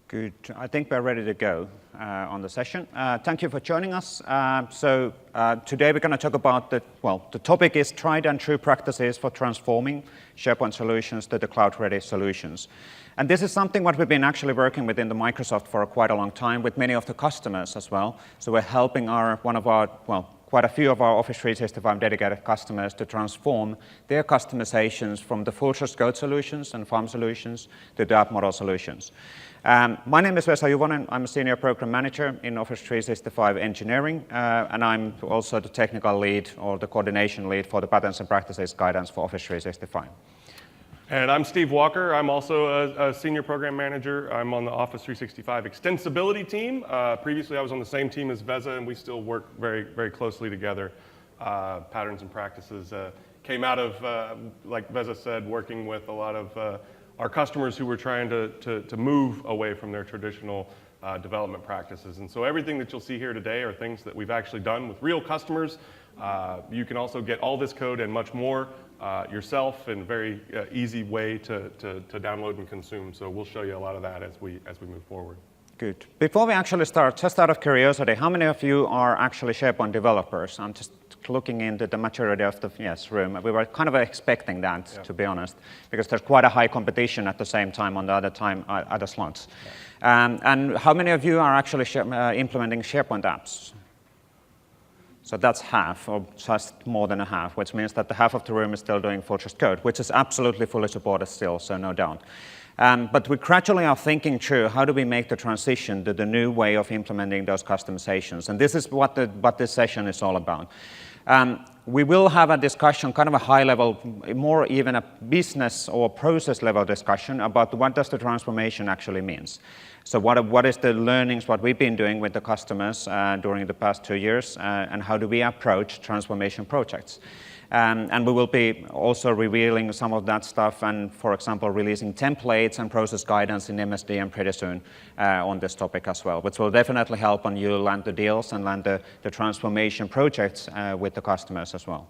Good. I think we're ready to go on the session. Thank you for joining us. Today we're going to talk about the topic is tried and true practices for transforming SharePoint solutions to the cloud-ready solutions. And this is something what we've been actually working with in the Microsoft for quite a long time with many of the customers as well. So we're helping quite a few of our Office 365 dedicated customers to transform their customizations from the full source code solutions and farm solutions to the app model solutions. My name is Vesa Juvonen. I'm a Senior Program Manager in Office 365 Engineering, and I'm also the technical lead or the coordination lead for the patterns and practices guidance for Office 365. And I'm Steve Walker. I'm also a Senior Program Manager. I'm on the Office 365 Extensibility team. Previously, I was on the same team as Vesa, and we still work very, very closely together. Patterns and practices came out of, like Vesa said, working with a lot of our customers who were trying to move away from their traditional development practices. And so everything that you'll see here today are things that we've actually done with real customers. You can also get all this code and much more yourself in a very easy way to download and consume. So we'll show you a lot of that as we move forward. Good. Before we actually start, just out of curiosity, how many of you are actually SharePoint developers? I'm just looking into the majority of the room. We were kind of expecting that, to be honest, because there's quite a high competition at the same time on the other slots. Yeah. And how many of you are actually implementing SharePoint apps? So that's half, or just more than a half, which means that the half of the room is still doing full source code, which is absolutely fully supported still, so no doubt. But we gradually are thinking through how do we make the transition to the new way of implementing those customizations. And this is what this session is all about. We will have a discussion, kind of a high level, more even a business or process level discussion about what does the transformation actually means. So what is the learnings, what we've been doing with the customers during the past 2 years, and how do we approach transformation projects? And we will be also revealing some of that stuff and, for example, releasing templates and process guidance in MSDM pretty soon on this topic as well, which will definitely help on you land the deals and land the transformation projects with the customers as well.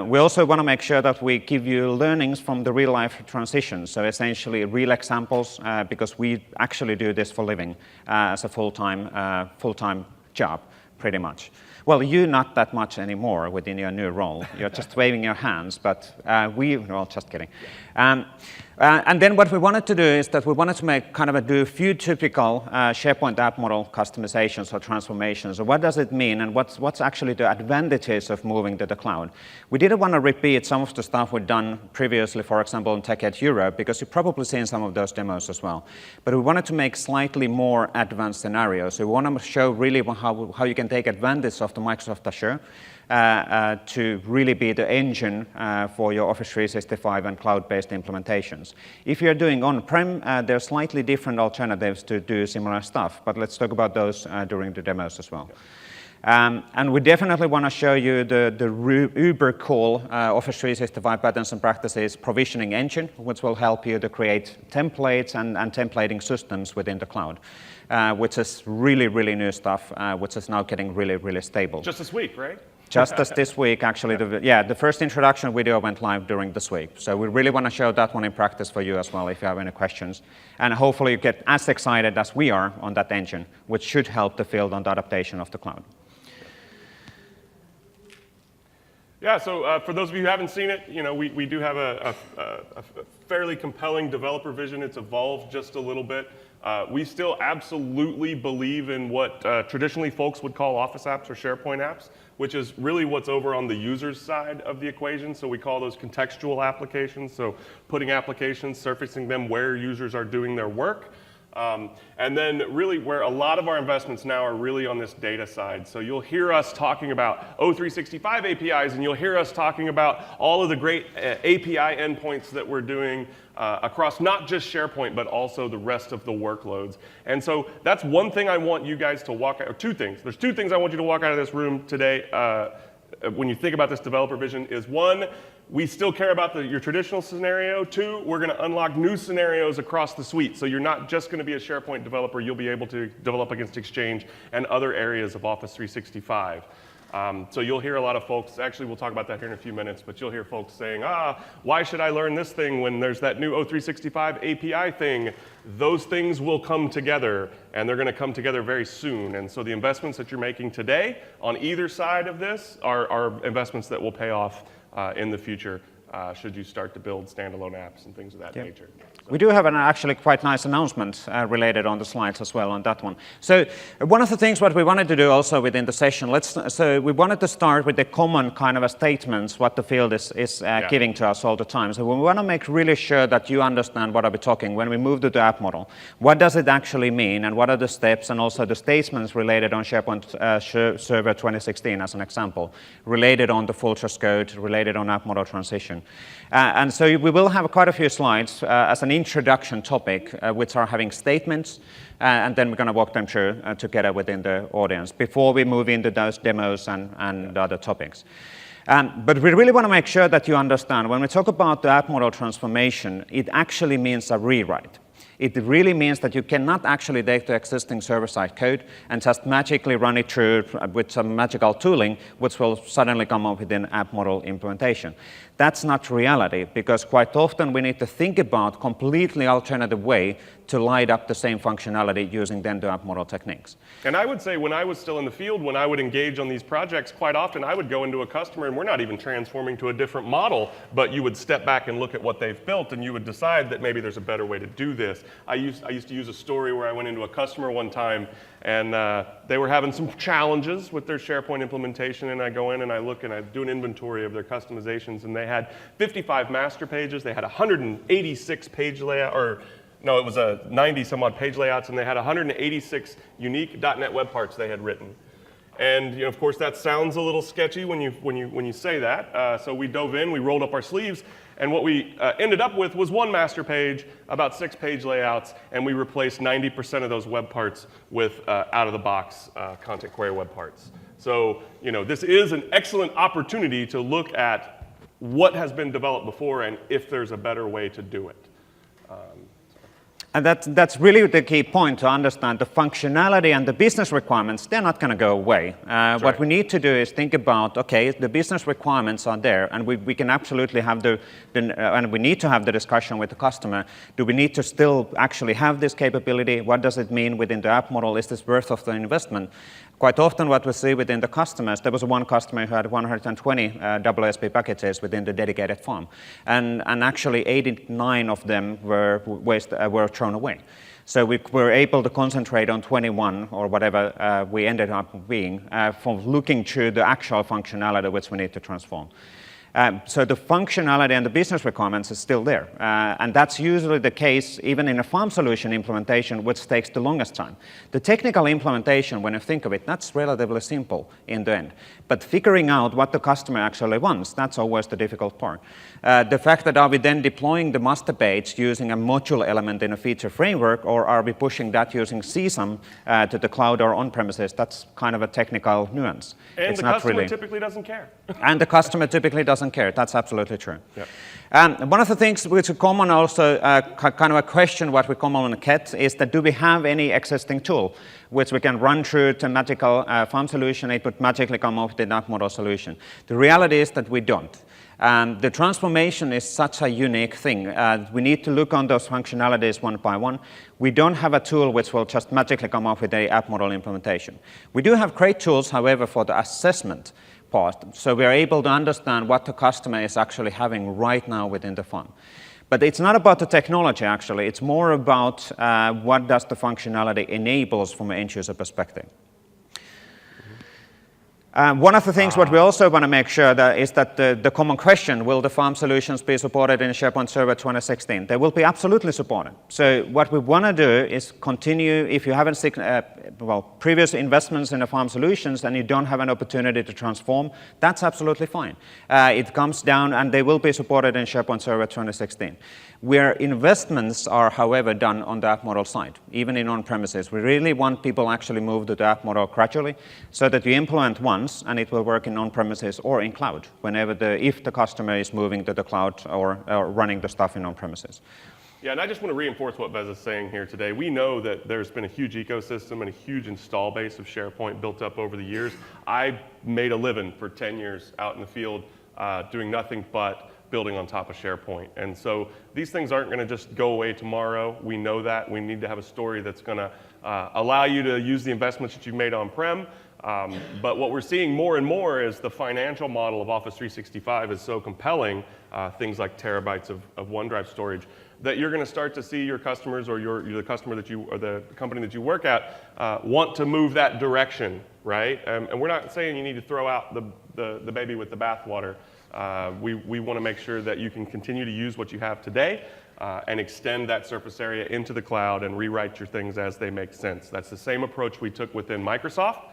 We also want to make sure that we give you learnings from the real-life transitions, so essentially real examples, because we actually do this for a living as a full-time job, pretty much. Well, you not that much anymore within your new role. You're just waving your hands, but well, just kidding. And then what we wanted to do is that we wanted to do a few typical SharePoint app model customizations or transformations. So what does it mean, and what's actually the advantages of moving to the cloud? We didn't want to repeat some of the stuff we've done previously, for example, in TechEd Europe, because you've probably seen some of those demos as well. But we wanted to make slightly more advanced scenarios. So we want to show really how you can take advantage of the Microsoft Azure to really be the engine for your Office 365 and cloud-based implementations. If you're doing on-prem, there are slightly different alternatives to do similar stuff, but let's talk about those during the demos as well. And we definitely want to show you the uber cool Office 365 patterns and practices provisioning engine, which will help you to create templates and templating systems within the cloud, which is really, really new stuff, which is now getting really, really stable. Just this week, right? Just as this week, actually. The first introduction video went live during this week. So we really want to show that one in practice for you as well if you have any questions. And hopefully you get as excited as we are on that engine, which should help the field on the adaptation of the cloud. Yeah, so for those of you who haven't seen it, we do have a fairly compelling developer vision. It's evolved just a little bit. We still absolutely believe in what traditionally folks would call Office apps or SharePoint apps, which is really what's over on the user's side of the equation. So we call those contextual applications, so putting applications, surfacing them where users are doing their work. And then really where a lot of our investments now are really on this data side. So you'll hear us talking about O365 APIs, and you'll hear us talking about all of the great API endpoints that we're doing across not just SharePoint, but also the rest of the workloads. And so that's one thing I want you guys to walk out, or two things. There's two things I want you to walk out of this room today when you think about this developer vision is one, we still care about your traditional scenario. Two, we're going to unlock new scenarios across the suite. So you're not just going to be a SharePoint developer. You'll be able to develop against Exchange and other areas of Office 365. So you'll hear a lot of folks, actually we'll talk about that here in a few minutes, but you'll hear folks saying, why should I learn this thing when there's that new O365 API thing? Those things will come together, and they're going to come together very soon. And so the investments that you're making today on either side of this are investments that will pay off in the future should you start to build standalone apps and things of that nature. We do have an actually quite nice announcement related on the slides as well on that one. So one of the things what we wanted to do also within the session, so we wanted to start with the common kind of statements what the field is giving to us all the time. So we want to make really sure that you understand what are we talking when we move to the app model. What does it actually mean, and what are the steps, and also the statements related on SharePoint Server 2016 as an example, related on the full source code, related on app model transition. And so we will have quite a few slides as an introduction topic, which are having statements, and then we're going to walk them through together within the audience before we move into those demos and other topics. But we really want to make sure that you understand when we talk about the app model transformation, it actually means a rewrite. It really means that you cannot actually take the existing server-side code and just magically run it through with some magical tooling, which will suddenly come up with an app model implementation. That's not reality, because quite often we need to think about completely alternative way to light up the same functionality using then the app model techniques. And I would say when I was still in the field, when I would engage on these projects, quite often I would go into a customer and we're not even transforming to a different model, but you would step back and look at what they've built and you would decide that maybe there's a better way to do this. I used to use a story where I went into a customer one time and they were having some challenges with their SharePoint implementation, and I go in and I look and I do an inventory of their customizations, and they had 55 master pages, they had 186 page layout, or no, it was a 90 some odd page layouts, and they had 186 unique .NET web parts they had written. And of course that sounds a little sketchy when you say that. So we dove in, we rolled up our sleeves, and what we ended up with was one master page, about 6 page layouts, and we replaced 90% of those web parts with out-of-the-box content query web parts. So this is an excellent opportunity to look at what has been developed before and if there's a better way to do it. And that's really the key point to understand. The functionality and the business requirements, they're not going to go away. What we need to do is think about, okay, the business requirements are there, and we can absolutely have and we need to have the discussion with the customer. Do we need to still actually have this capability? What does it mean within the app model? Is this worth of the investment? Quite often what we see within the customers, there was one customer who had 120 WSP packages within the dedicated farm. And actually 89 of them were thrown away. So we were able to concentrate on 21 or whatever we ended up being from looking through the actual functionality which we need to transform. So the functionality and the business requirements is still there. And that's usually the case even in a farm solution implementation, which takes the longest time. The technical implementation, when you think of it, that's relatively simple in the end. But figuring out what the customer actually wants, that's always the difficult part. The fact that are we then deploying the master page using a module element in a feature framework, or are we pushing that using CSAM to the cloud or on-premises, that's kind of a technical nuance. And the customer typically doesn't care. And the customer typically doesn't care. That's absolutely true. Yeah. One of the things which is common also, kind of a question what we commonly get is that do we have any existing tool which we can run through to magical farm solution, it would magically come up with an app model solution. The reality is that we don't. The transformation is such a unique thing. We need to look on those functionalities one by one. We don't have a tool which will just magically come up with an app model implementation. We do have great tools, however, for the assessment part. So we are able to understand what the customer is actually having right now within the farm. But it's not about the technology, actually. It's more about what does the functionality enables from an end-user perspective. One of the things what we also want to make sure that is that the common question, will the farm solutions be supported in SharePoint Server 2016? They will be absolutely supported. So what we want to do is continue, if you haven't seen previous investments in the farm solutions and you don't have an opportunity to transform, that's absolutely fine. It comes down and they will be supported in SharePoint Server 2016. Where investments are, however, done on the app model side, even in on-premises. We really want people actually move to the app model gradually so that you implement once and it will work in on-premises or in cloud, if the customer is moving to the cloud or running the stuff in on-premises. Yeah, and I just want to reinforce what Bez is saying here today. We know that there's been a huge ecosystem and a huge install base of SharePoint built up over the years. I made a living for 10 years out in the field doing nothing but building on top of SharePoint. And so these things aren't going to just go away tomorrow. We know that. We need to have a story that's going to allow you to use the investments that you've made on-prem. But what we're seeing more and more is the financial model of Office 365 is so compelling, things like terabytes of OneDrive storage, that you're going to start to see your customers or the customer that you or the company that you work at want to move that direction, right? And we're not saying you need to throw out the baby with the bathwater. We want to make sure that you can continue to use what you have today and extend that surface area into the cloud and rewrite your things as they make sense. That's the same approach we took within Microsoft.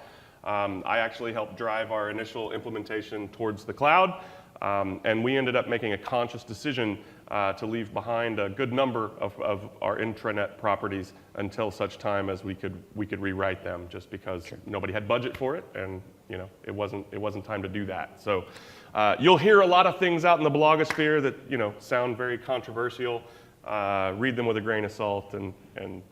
I actually helped drive our initial implementation towards the cloud, and we ended up making a conscious decision to leave behind a good number of our intranet properties until such time as we could rewrite them, just because nobody had budget for it, and it wasn't time to do that. So you'll hear a lot of things out in the blogosphere that sound very controversial. Read them with a grain of salt and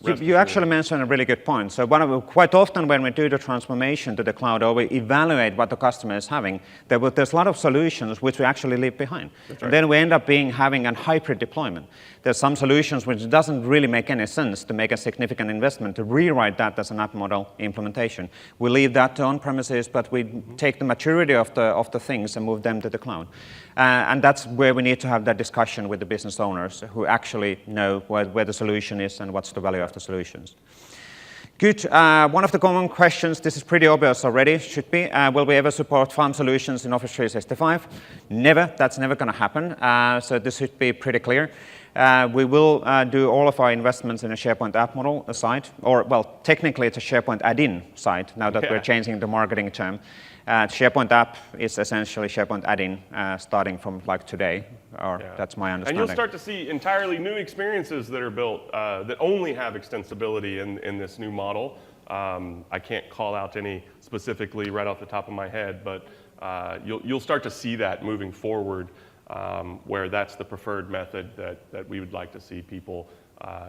you actually mentioned a really good point. So quite often when we do the transformation to the cloud or we evaluate what the customer is having, there's a lot of solutions which we actually leave behind. That's right. Then we end up having a hybrid deployment. There's some solutions which doesn't really make any sense to make a significant investment to rewrite that as an app model implementation. We leave that to on-premises, but we take the maturity of the things and move them to the cloud. And that's where we need to have that discussion with the business owners who actually know where the solution is and what's the value of the solutions. Good. One of the common questions, this is pretty obvious already, should be, will we ever support farm solutions in Office 365? Never. That's never going to happen. So this should be pretty clear. We will do all of our investments in a SharePoint app model site, or, well, technically it's a SharePoint add-in site, now that we're changing the marketing term. SharePoint app is essentially SharePoint add-in starting from like today, or that's my understanding. And you'll start to see entirely new experiences that are built that only have extensibility in this new model. I can't call out any specifically right off the top of my head, but you'll start to see that moving forward, where that's the preferred method that we would like to see people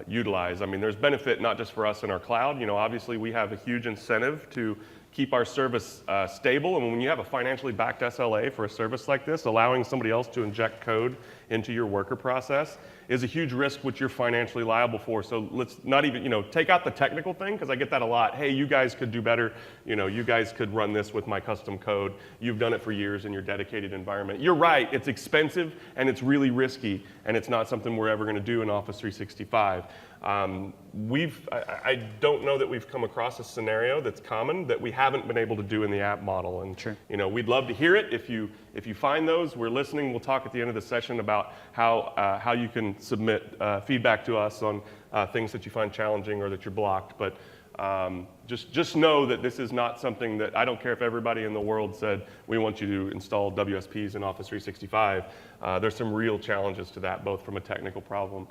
utilize. I mean, there's benefit not just for us in our cloud. Obviously we have a huge incentive to keep our service stable, and when you have a financially backed SLA for a service like this, allowing somebody else to inject code into your worker process is a huge risk which you're financially liable for. So let's not even, take out the technical thing, because I get that a lot. Hey, you guys could do better. You guys could run this with my custom code. You've done it for years in your dedicated environment. You're right, it's expensive and it's really risky, and it's not something we're ever going to do in Office 365. I don't know that we've come across a scenario that's common that we haven't been able to do in the app model. And we'd love to hear it. If you find those, we're listening. We'll talk at the end of the session about how you can submit feedback to us on things that you find challenging or that you're blocked. But just know that this is not something that, I don't care if everybody in the world said we want you to install WSPs in Office 365. There's some real challenges to that, both from a technical problem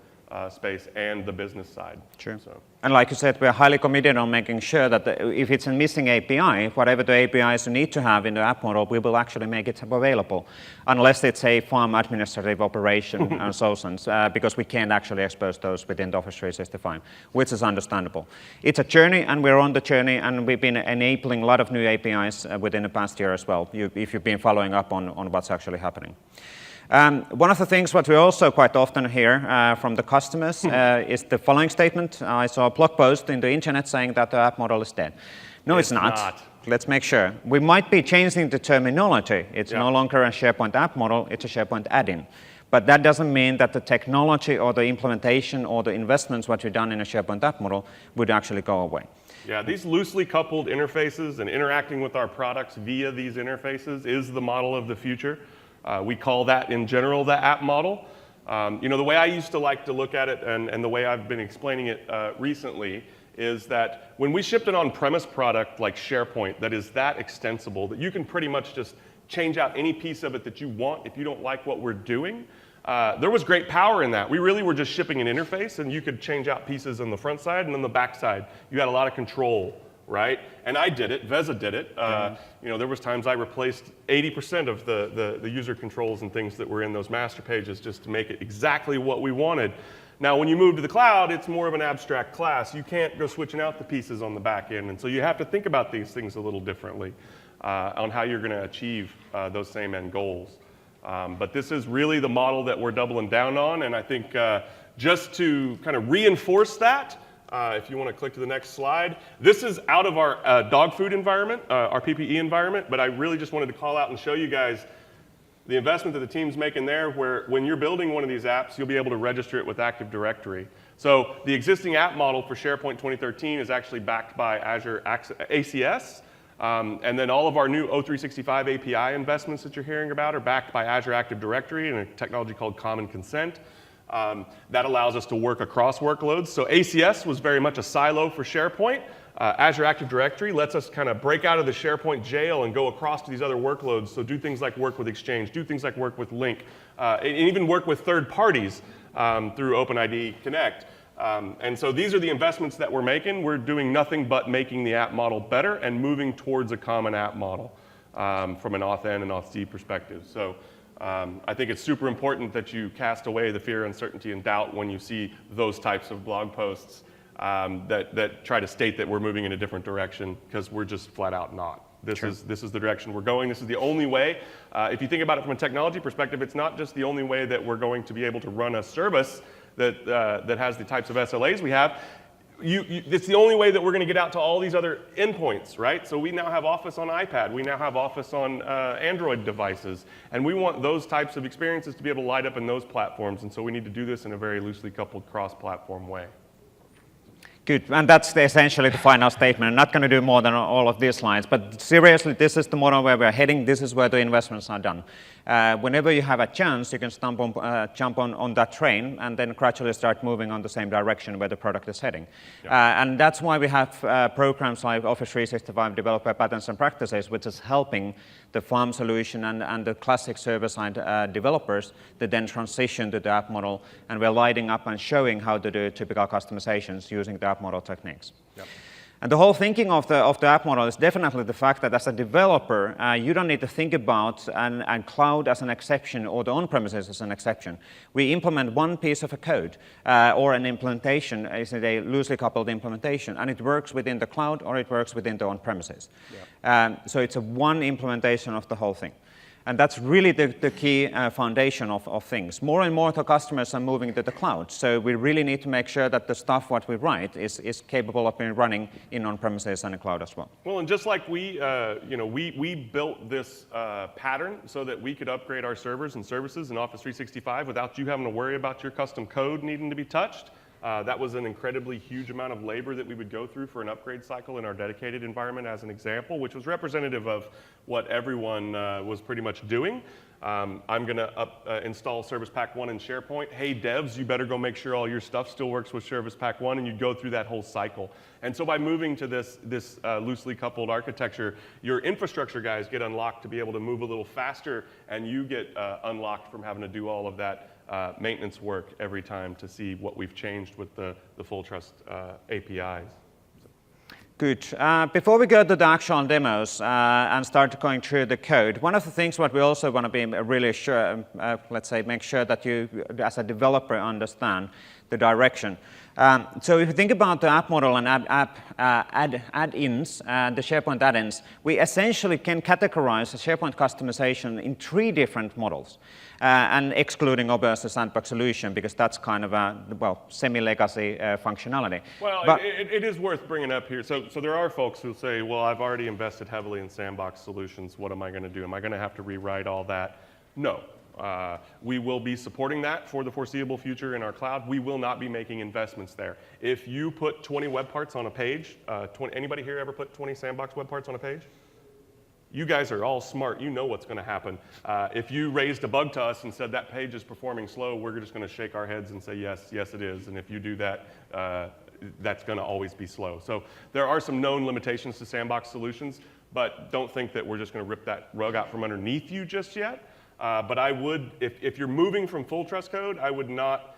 space and the business side. Sure. So. And like you said, we're highly committed on making sure that if it's a missing API, whatever the APIs you need to have in the app model, we will actually make it available, unless it's a farm administrative operation and so on, because we can't actually expose those within the Office 365, which is understandable. It's a journey, and we're on the journey, and we've been enabling a lot of new APIs within the past year as well, if you've been following up on what's actually happening. One of the things what we also quite often hear from the customers is the following statement. I saw a blog post in the internet saying that the app model is dead. No, it's not. Let's make sure. We might be changing the terminology. It's no longer a SharePoint app model, it's a SharePoint add-in. But that doesn't mean that the technology or the implementation or the investments what we've done in a SharePoint app model would actually go away. Yeah, these loosely coupled interfaces and interacting with our products via these interfaces is the model of the future. We call that, in general, the app model. The way I used to like to look at it, and the way I've been explaining it recently, is that when we shipped an on-premise product like SharePoint that is that extensible that you can pretty much just change out any piece of it that you want if you don't like what we're doing, there was great power in that. We really were just shipping an interface, and you could change out pieces on the front side, and on the back side, you had a lot of control. Right? And I did it, Veza did it. There was times I replaced 80% of the user controls and things that were in those master pages just to make it exactly what we wanted. Now, when you move to the cloud, it's more of an abstract class. You can't go switching out the pieces on the back end. And so you have to think about these things a little differently on how you're going to achieve those same end goals. But this is really the model that we're doubling down on. And I think just to kind of reinforce that, if you want to click to the next slide, this is out of our dog food environment, our PPE environment. But I really just wanted to call out and show you guys the investment that the team's making there, where when you're building one of these apps, you'll be able to register it with Active Directory. So the existing app model for SharePoint 2013 is actually backed by Azure ACS. And then all of our new O365 API investments that you're hearing about are backed by Azure Active Directory and a technology called Common Consent. That allows us to work across workloads. So ACS was very much a silo for SharePoint. Azure Active Directory lets us kind of break out of the SharePoint jail and go across to these other workloads. So do things like work with Exchange, do things like work with Link, and even work with third parties through OpenID Connect. And so these are the investments that we're making. We're doing nothing but making the app model better and moving towards a common app model from an auth-N and auth-C perspective. So I think it's super important that you cast away the fear, uncertainty, and doubt when you see those types of blog posts that try to state that we're moving in a different direction, because we're just flat out not. This is the direction we're going. This is the only way. If you think about it from a technology perspective, it's not just the only way that we're going to be able to run a service that has the types of SLAs we have. It's the only way that we're going to get out to all these other endpoints, right? So we now have Office on iPad. We now have Office on Android devices. And we want those types of experiences to be able to light up in those platforms. And so we need to do this in a very loosely coupled cross-platform way. Good, and that's essentially the final statement. I'm not going to do more than all of these slides, but seriously, this is the model where we're heading. This is where the investments are done. Whenever you have a chance, you can jump on that train and then gradually start moving on the same direction where the product is heading. Yeah. And that's why we have programs like Office 365 Developer Patterns and Practices, which is helping the farm solution and the classic server-side developers to then transition to the app model. And we're lighting up and showing how to do typical customizations using the app model techniques. Yep. And the whole thinking of the app model is definitely the fact that as a developer, you don't need to think about and cloud as an exception or the on-premises as an exception. We implement one piece of a code or an implementation, is a loosely coupled implementation, and it works within the cloud or it works within the on-premises. Yeah. So it's a one implementation of the whole thing. And that's really the key foundation of things. More and more the customers are moving to the cloud. So we really need to make sure that the stuff what we write is capable of being running in on-premises and the cloud as well. Well, and just like we built this pattern so that we could upgrade our servers and services in Office 365 without you having to worry about your custom code needing to be touched. That was an incredibly huge amount of labor that we would go through for an upgrade cycle in our dedicated environment as an example, which was representative of what everyone was pretty much doing. I'm going to install Service Pack 1 in SharePoint. Hey, devs, you better go make sure all your stuff still works with Service Pack 1, and you'd go through that whole cycle. And so by moving to this loosely coupled architecture, your infrastructure guys get unlocked to be able to move a little faster, and you get unlocked from having to do all of that maintenance work every time to see what we've changed with the full trust APIs. Good. Before we go to the actual demos and start going through the code, one of the things what we also want to be really sure, let's say, make sure that you, as a developer, understand the direction. So if you think about the app model and add-ins, the SharePoint add-ins, we essentially can categorize the SharePoint customization in 3 different models, and excluding obviously the sandbox solution, because that's kind of a, well, semi-legacy functionality. Well, but it is worth bringing up here. So there are folks who say, well, I've already invested heavily in sandbox solutions. What am I going to do? Am I going to have to rewrite all that? No. We will be supporting that for the foreseeable future in our cloud. We will not be making investments there. If you put 20 web parts on a page, anybody here ever put 20 sandbox web parts on a page? You guys are all smart. You know what's going to happen. If you raised a bug to us and said that page is performing slow, we're just going to shake our heads and say, yes, yes it is. And if you do that, that's going to always be slow. So there are some known limitations to sandbox solutions, but don't think that we're just going to rip that rug out from underneath you just yet. But I would, if you're moving from full trust code, I would not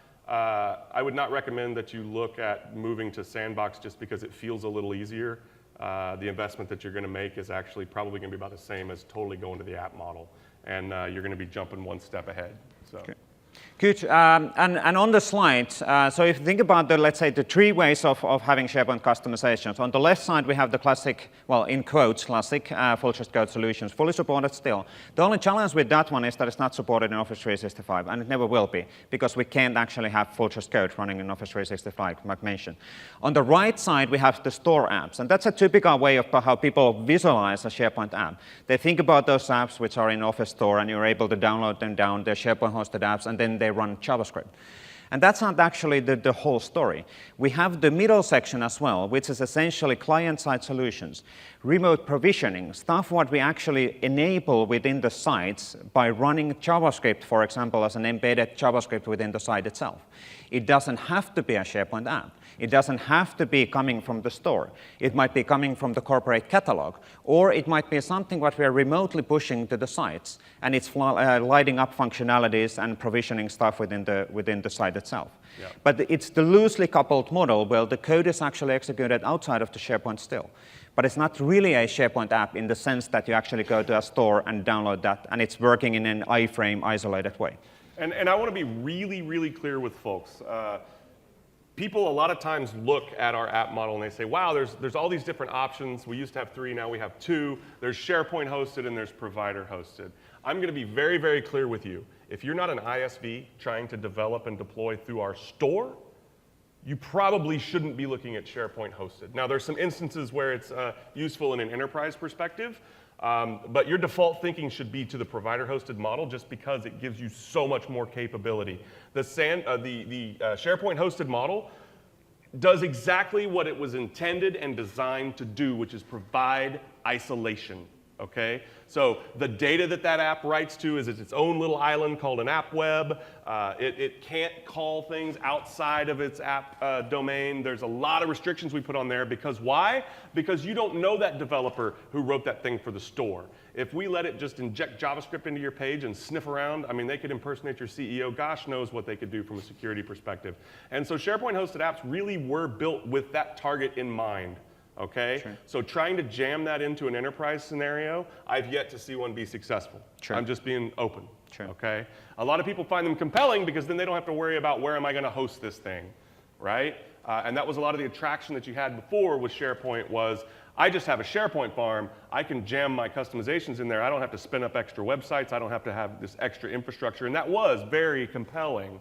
recommend that you look at moving to sandbox just because it feels a little easier. The investment that you're going to make is actually probably going to be about the same as totally going to the app model, and you're going to be jumping one step ahead. So. Okay. Good. And on the slide, so if you think about the, let's say, the three ways of having SharePoint customizations. On the left side, we have the classic, well, in quotes, classic full source code solutions, fully supported still. The only challenge with that one is that it's not supported in Office 365, and it never will be, because we can't actually have full source code running in Office 365, like mentioned. On the right side, we have the store apps, and that's a typical way of how people visualize a SharePoint app. They think about those apps which are in Office Store, and you're able to download them down, they're SharePoint hosted apps, and then they run JavaScript. And that's not actually the whole story. We have the middle section as well, which is essentially client-side solutions, remote provisioning, stuff what we actually enable within the sites by running JavaScript, for example, as an embedded JavaScript within the site itself. It doesn't have to be a SharePoint app. It doesn't have to be coming from the store. It might be coming from the corporate catalog, or it might be something what we are remotely pushing to the sites, and it's lighting up functionalities and provisioning stuff within the site itself. Yeah. But it's the loosely coupled model where the code is actually executed outside of the SharePoint still. But it's not really a SharePoint app in the sense that you actually go to a store and download that, and it's working in an iframe isolated way. And I want to be really, really clear with folks. People a lot of times look at our app model and they say, wow, there's all these different options. We used to have 3, now we have 2. There's SharePoint hosted and there's provider hosted. I'm going to be very, very clear with you. If you're not an ISV trying to develop and deploy through our store, you probably shouldn't be looking at SharePoint hosted. Now, there's some instances where it's useful in an enterprise perspective, but your default thinking should be to the provider-hosted model just because it gives you so much more capability. The SharePoint-hosted model does exactly what it was intended and designed to do, which is provide isolation. Okay? So the data that app writes to is its own little island called an app web. It can't call things outside of its app domain. There's a lot of restrictions we put on there because why? Because you don't know that developer who wrote that thing for the store. If we let it just inject JavaScript into your page and sniff around, I mean, they could impersonate your CEO. Gosh knows what they could do from a security perspective. And so SharePoint hosted apps really were built with that target in mind. Okay? Sure. So trying to jam that into an enterprise scenario, I've yet to see one be successful. Sure. I'm just being open. Sure. Okay? A lot of people find them compelling because then they don't have to worry about where am I going to host this thing, right? And that was a lot of the attraction that you had before with SharePoint was, I just have a SharePoint farm. I can jam my customizations in there. I don't have to spin up extra websites. I don't have to have this extra infrastructure. And that was very compelling.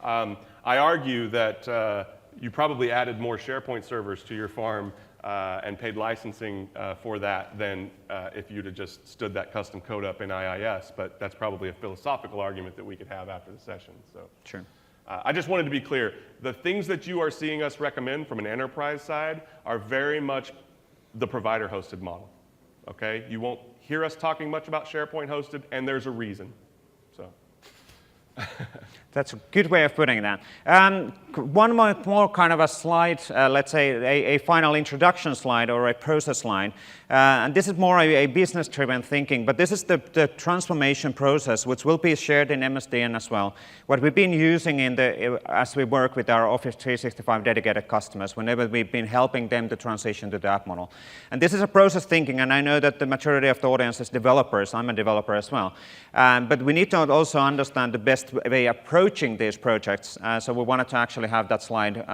I argue that you probably added more SharePoint servers to your farm and paid licensing for that than if you'd have just stood that custom code up in IIS. But that's probably a philosophical argument that we could have after the session. So sure. I just wanted to be clear. The things that you are seeing us recommend from an enterprise side are very much the provider-hosted model. Okay? You won't hear us talking much about SharePoint hosted, and there's a reason. So. That's a good way of putting that. One more kind of a slide, let's say a final introduction slide or a process slide. And this is more a business-driven thinking, but this is the transformation process, which will be shared in MSDN as well. What we've been using as we work with our Office 365 dedicated customers, whenever we've been helping them to transition to the app model. And this is a process thinking, and I know that the majority of the audience is developers. I'm a developer as well. But we need to also understand the best way approaching these projects. So we wanted to actually have that slide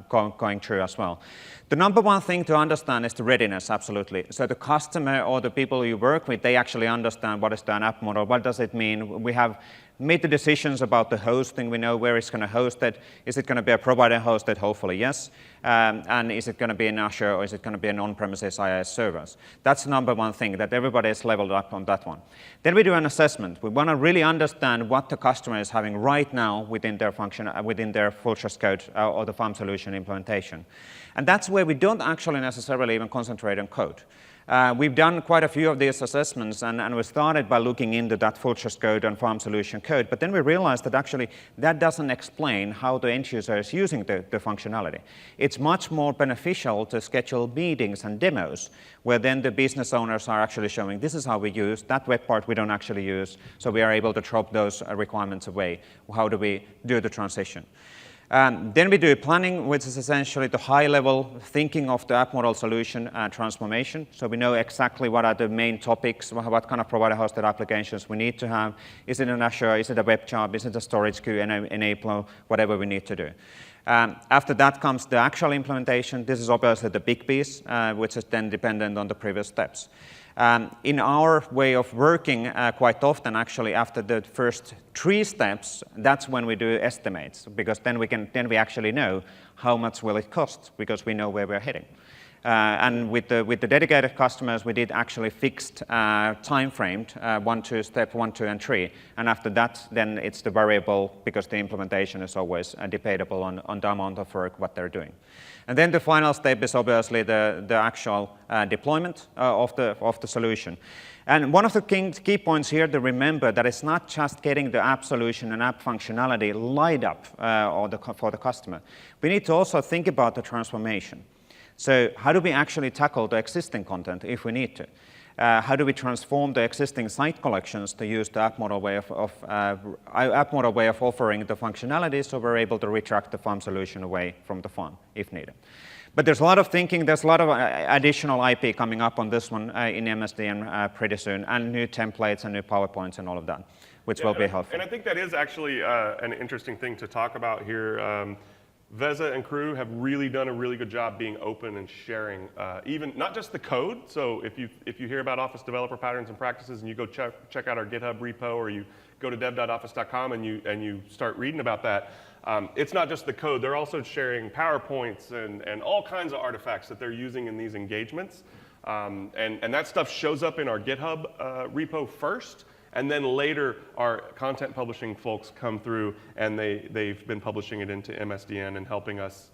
going through as well. The number one thing to understand is the readiness, absolutely. So the customer or the people you work with, they actually understand what is the app model, what does it mean. We have made the decisions about the hosting. We know where it's going to host it. Is it going to be a provider hosted? Hopefully, yes. And is it going to be in Azure or is it going to be an on-premises IIS servers? That's the number one thing, that everybody is leveled up on that one. Then we do an assessment. We want to really understand what the customer is having right now within their function, within their full source code or the farm solution implementation. And that's where we don't actually necessarily even concentrate on code. We've done quite a few of these assessments, and we started by looking into that full source code and farm solution code, but then we realized that actually that doesn't explain how the end user is using the functionality. It's much more beneficial to schedule meetings and demos, where then the business owners are actually showing, this is how we use, that web part we don't actually use, so we are able to drop those requirements away. How do we do the transition? Then we do planning, which is essentially the high-level thinking of the app model solution transformation. So we know exactly what are the main topics, what kind of provider-hosted applications we need to have. Is it an Azure? Is it a web job? Is it a storage queue enabler? Whatever we need to do. After that comes the actual implementation. This is obviously the big piece, which is then dependent on the previous steps. In our way of working, quite often, actually, after the first 3 steps, that's when we do estimates, because then we actually know how much will it cost, because we know where we're heading. And with the dedicated customers, we did actually fixed time-framed step 1, 2, and 3. And after that, then it's the variable, because the implementation is always debatable on the amount of work what they're doing. And then the final step is obviously the actual deployment of the solution. And one of the key points here to remember that it's not just getting the app solution and app functionality light up for the customer. We need to also think about the transformation. So how do we actually tackle the existing content if we need to? How do we transform the existing site collections to use the app model way of offering the functionality, so we're able to retract the farm solution away from the farm if needed? But there's a lot of thinking. There's a lot of additional IP coming up on this one in MSDN pretty soon, and new templates and new PowerPoints and all of that, which will be helpful. And I think that is actually an interesting thing to talk about here. Vesa and crew have really done a really good job being open and sharing, even not just the code. So if you hear about Office developer patterns and practices, and you go check out our GitHub repo, or you go to dev.office.com and you start reading about that, it's not just the code. They're also sharing PowerPoints and all kinds of artifacts that they're using in these engagements. And that stuff shows up in our GitHub repo first. And then later, our content publishing folks come through, and they've been publishing it into MSDN and helping us,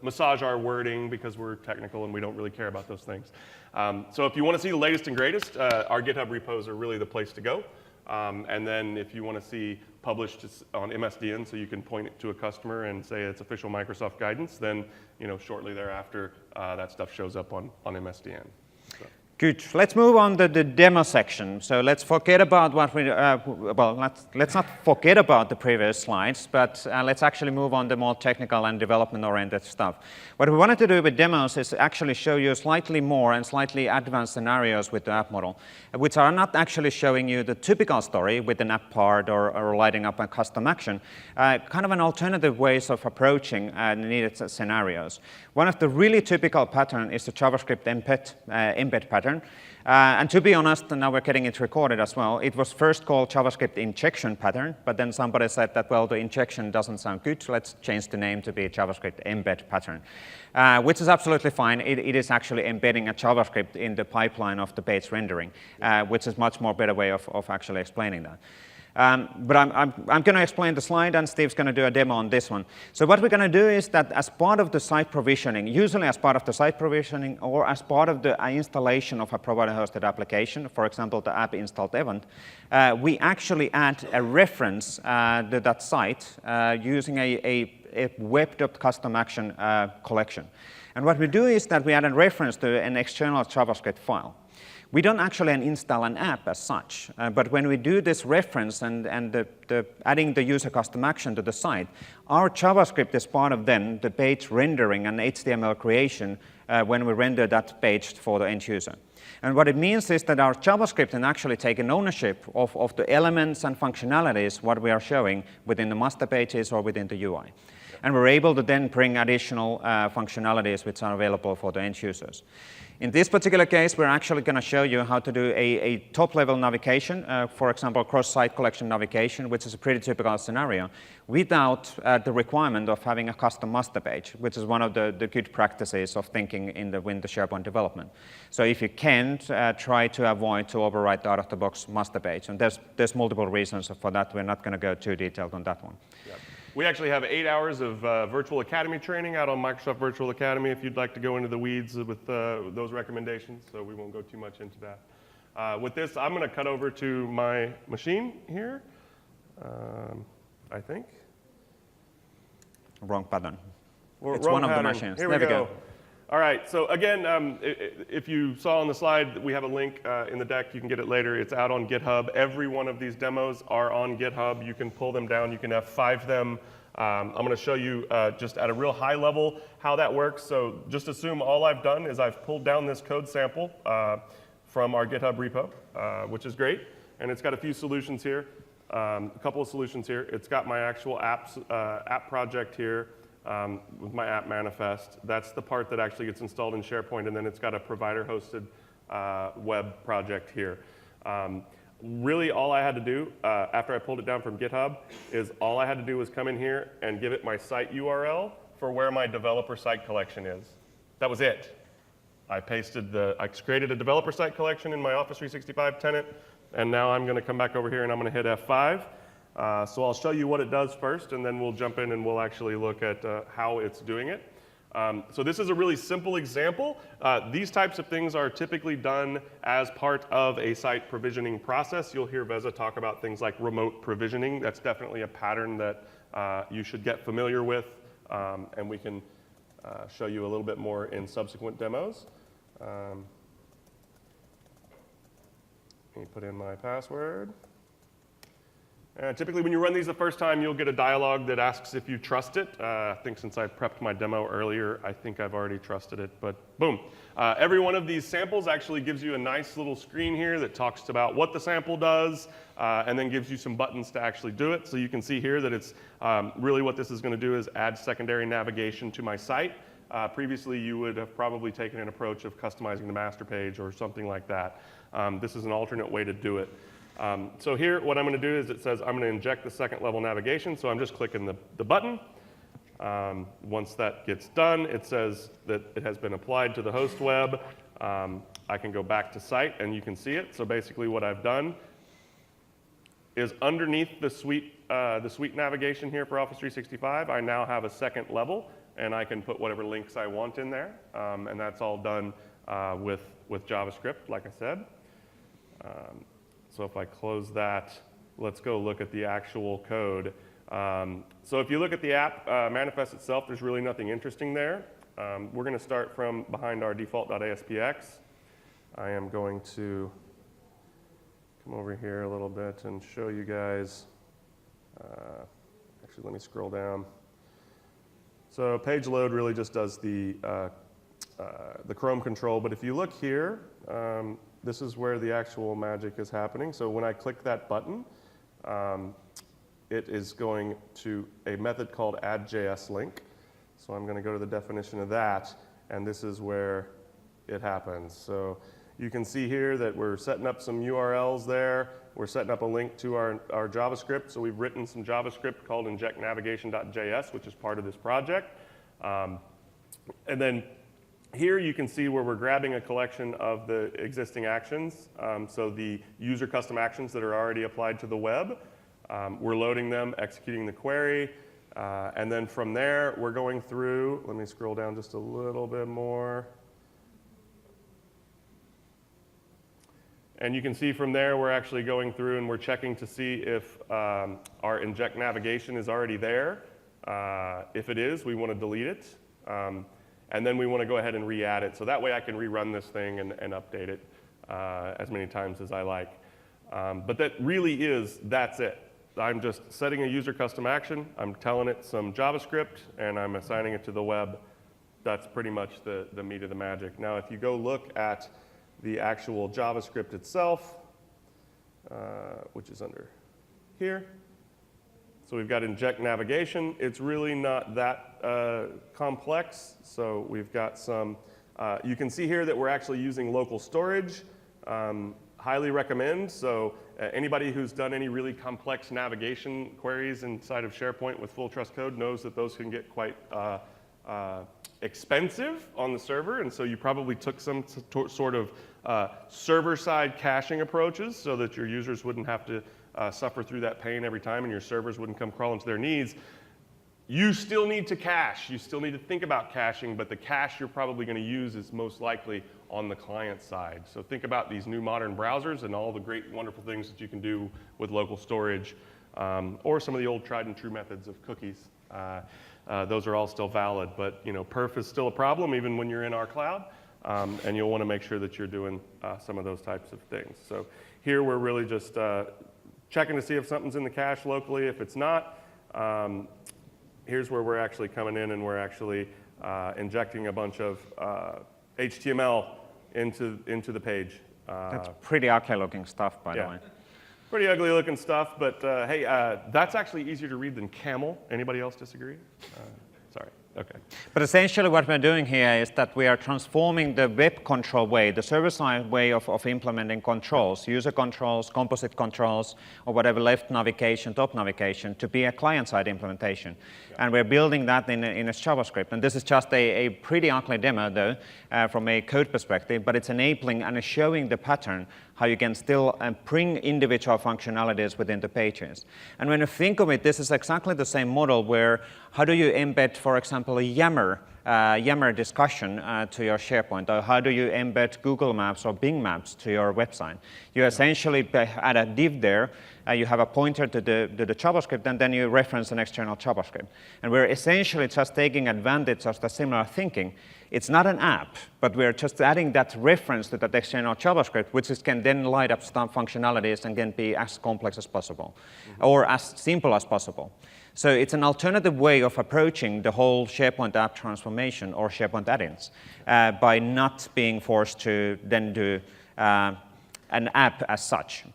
massage our wording, because we're technical and we don't really care about those things. So if you want to see the latest and greatest, our GitHub repos are really the place to go. And then if you want to see published on MSDN, so you can point it to a customer and say it's official Microsoft guidance, then shortly thereafter, that stuff shows up on MSDN. So. Good. Let's move on to the demo section. So let's forget about what we, let's not forget about the previous slides, but let's actually move on to more technical and development-oriented stuff. What we wanted to do with demos is actually show you slightly more and slightly advanced scenarios with the app model, which are not actually showing you the typical story with an app part or lighting up a custom action, kind of an alternative ways of approaching needed scenarios. One of the really typical pattern is the JavaScript embed pattern. And to be honest, now we're getting it recorded as well, it was first called JavaScript injection pattern, but then somebody said that, well, the injection doesn't sound good, so let's change the name to be JavaScript embed pattern, which is absolutely fine. It is actually embedding a JavaScript in the pipeline of the page rendering, which is much more better way of actually explaining that. But I'm going to explain the slide, and Steve's going to do a demo on this one. So what we're going to do is that as part of the site provisioning, usually as part of the site provisioning or as part of the installation of a provider-hosted application, for example, the app installed event, we actually add a reference to that site using a web.custom action collection. And what we do is that we add a reference to an external JavaScript file. We don't actually install an app as such, but when we do this reference and adding the user custom action to the site, our JavaScript is part of then the page rendering and HTML creation when we render that page for the end user. And what it means is that our JavaScript can actually take an ownership of the elements and functionalities what we are showing within the master pages or within the UI. And we're able to then bring additional functionalities which are available for the end users. In this particular case, we're actually going to show you how to do a top-level navigation, for example, cross-site collection navigation, which is a pretty typical scenario, without the requirement of having a custom master page, which is one of the good practices of thinking in the SharePoint development. So if you can, try to avoid to overwrite the out-of-the-box master page. And there's multiple reasons for that. We're not going to go too detailed on that one. Yep. We actually have 8 hours of Virtual Academy training out on Microsoft Virtual Academy if you'd like to go into the weeds with those recommendations, so we won't go too much into that. With this, I'm going to cut over to my machine here, I think. Wrong pattern. It's wrong one of pattern. the machines. Here there we go. All right, so again, if you saw on the slide, we have a link in the deck. You can get it later. It's out on GitHub. Every one of these demos are on GitHub. You can pull them down. You can F5 them. I'm going to show you just at a real high level how that works. So just assume all I've done is I've pulled down this code sample from our GitHub repo, which is great. And it's got a few solutions here, a couple of solutions here. It's got my actual app project here with my app manifest. That's the part that actually gets installed in SharePoint. And then it's got a provider-hosted web project here. Really, all I had to do after I pulled it down from GitHub is all I had to do was come in here and give it my site URL for where my developer site collection is. That was it. I created a developer site collection in my Office 365 tenant, and now I'm going to come back over here and I'm going to hit F5. So I'll show you what it does first, and then we'll jump in and we'll actually look at how it's doing it. So this is a really simple example. These types of things are typically done as part of a site provisioning process. You'll hear Veza talk about things like remote provisioning. That's definitely a pattern that you should get familiar with, and we can show you a little bit more in subsequent demos. Let me put in my password. Typically, when you run these the first time, you'll get a dialog that asks if you trust it. I think since I prepped my demo earlier, I think I've already trusted it, but boom. Every one of these samples actually gives you a nice little screen here that talks about what the sample does, and then gives you some buttons to actually do it. So you can see here that it's really what this is going to do is add secondary navigation to my site. Previously, you would have probably taken an approach of customizing the master page or something like that. This is an alternate way to do it. So here, what I'm going to do is it says I'm going to inject the second level navigation, so I'm just clicking the button. Once that gets done, it says that it has been applied to the host web. I can go back to site, and you can see it. So basically what I've done is underneath the suite navigation here for Office 365, I now have a second level, and I can put whatever links I want in there. And that's all done with JavaScript, like I said. So if I close that, let's go look at the actual code. So if you look at the app manifest itself, there's really nothing interesting there. We're going to start from behind our default.aspx. I am going to come over here a little bit and show you guys. Actually, let me scroll down. So page load really just does the Chrome control. But if you look here, this is where the actual magic is happening. So when I click that button, it is going to a method called add.js_link. So I'm going to go to the definition of that, and this is where it happens. So you can see here that we're setting up some URLs there. We're setting up a link to our JavaScript. So we've written some JavaScript called injectNavigation.js, which is part of this project. And then here you can see where we're grabbing a collection of the existing actions. So the user custom actions that are already applied to the web. We're loading them, executing the query. And then from there, we're going through. Let me scroll down just a little bit more. And you can see from there, we're actually going through and we're checking to see if our inject navigation is already there. If it is, we want to delete it. And then we want to go ahead and re-add it. So that way I can rerun this thing and update it as many times as I like. But that really that's it. I'm just setting a user custom action. I'm telling it some JavaScript, and I'm assigning it to the web. That's pretty much the meat of the magic. Now, if you go look at the actual JavaScript itself, which is under here. So we've got inject navigation. It's really not that complex. So we've got some, you can see here that we're actually using local storage. Highly recommend. So anybody who's done any really complex navigation queries inside of SharePoint with full trust code knows that those can get quite expensive on the server. And so you probably took some sort of server-side caching approaches so that your users wouldn't have to suffer through that pain every time and your servers wouldn't come crawling to their knees. You still need to cache. You still need to think about caching, but the cache you're probably going to use is most likely on the client side. So think about these new modern browsers and all the great, wonderful things that you can do with local storage, or some of the old tried and true methods of cookies. Those are all still valid, but perf is still a problem even when you're in our cloud, and you'll want to make sure that you're doing some of those types of things. So here we're really just checking to see if something's in the cache locally. If it's not, here's where we're actually coming in and we're actually injecting a bunch of HTML into the page. That's pretty ugly looking stuff, by the way. Pretty ugly looking stuff, but hey, that's actually easier to read than camel. Anybody else disagree? Sorry, okay. But essentially what we're doing here is that we are transforming the web control way, the server-side way of implementing controls, user controls, composite controls, or whatever, left navigation, top navigation, to be a client-side implementation. And we're building that in a JavaScript. And this is just a pretty ugly demo, though, from a code perspective, but it's enabling and showing the pattern how you can still bring individual functionalities within the pages. And when you think of it, this is exactly the same model where how do you embed, for example, a Yammer discussion to your SharePoint, or how do you embed Google Maps or Bing Maps to your website? You essentially add a div there, you have a pointer to the JavaScript, and then you reference an external JavaScript. And we're essentially just taking advantage of the similar thinking. It's not an app, but we're just adding that reference to that external JavaScript, which can then light up some functionalities and can be as complex as possible, or as simple as possible. So it's an alternative way of approaching the whole SharePoint app transformation or SharePoint add-ins by not being forced to then do an app as such.